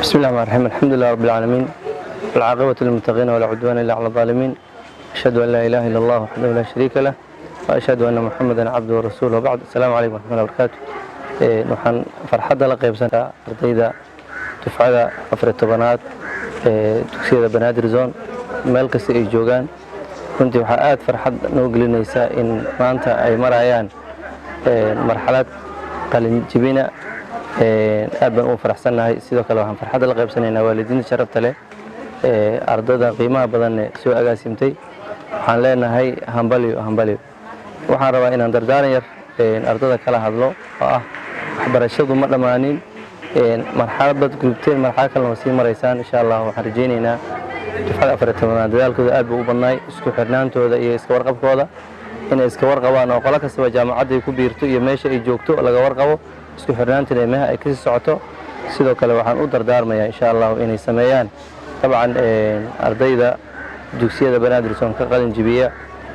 بسم الله الرحمن الرحيم الحمد لله رب العالمين والعاقبة للمتقين ولا عدوان إلا على الظالمين أشهد أن لا إله إلا الله وحده لا شريك له وأشهد أن محمدا عبده ورسوله وبعد السلام عليكم ورحمة الله وبركاته waxaan farxadda la qaybsanaa ardayda dufcada 14aad dugsiyada Banaadir Zone meel kasta ay joogaan runtii waxa aad farxad noo gelinaysa in maanta ay marayaan marxalad qalin jibina aad baan u faraxsanahay sidoo kale waxaan farxadda la qaybsanaynaa waalidiinta sharafta leh ardayda qiimaha badan soo agaasimtay waxaan leenahay hambaliyo waxaan rabaa inaan dardaaran yar ardayda kala hadlo oo ah waxbarashadu ma dhamaanin marxalad bad gudubteen marxalad kale oo sii maraysaan insha Allah waxaan rajaynaynaa dufcada 14aad dadaalkooda aad buu u badnaay isku xirnaantooda iyo iska warqabkooda inay iska warqabaan oo qolo kasta jaamacadda ay ku biirto iyo meesha ay joogto laga warqabo isku xirnaanteeda meeha ay ka sii socoto sidoo kale waxaan u dardaarmayaa insha Allah inay sameeyaan taban ardayda dugsiyada Banaadir Zone ka qalin jibiya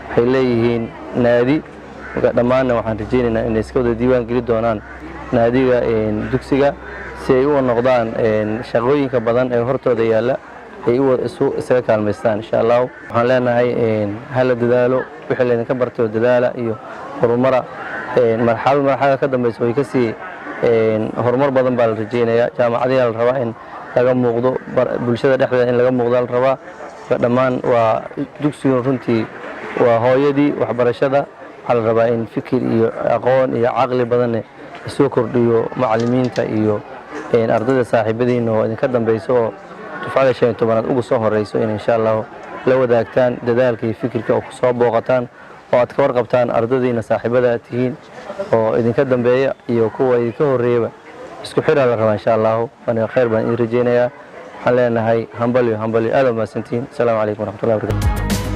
waxay leeyihiin naadi dhammaanna waxaan rajaynaynaa inay iska wada diiwaan geli doonaan naadiga dugsiga si ay u noqdaan shaqooyinka badan ee hortooda yaala ay isaga kaalmaystaan insha Allah waxaan leenahay hal dadaalo wixii la idinka bartay dadaala iyo horumara marxalada ka dambayso way ka sii horumar badan baa la rajaynayaa jaamacadaha la rabaa in laga muuqdo bulshada dhexdeeda in laga muuqdo la rabaa dhammaan waa dugsiga runtii waa hooyadii waxbarashada waxaa la rabaa in fikir iyo aqoon iyo caqli badan soo kordhiyo macallimiinta iyo ardayda saaxiibadiina oo idinka dambayso oo dufcada 15aad ugu soo horeyso in insha Allah la wadaagtaan dadaalka iyo fikirka oo ku soo booqataan oo aad ka warqabtaan ardaydiina saaxiibada tihiin oo idinka dambeeya iyo kuwa idinka horeeyba isku xir la rabaa insha Allah wana khayr baan idin rajaynayaa waxaan leenahay hambaliyo aad ma santiin assalaamu calaykum waraxmatullaahi wabarakaatuh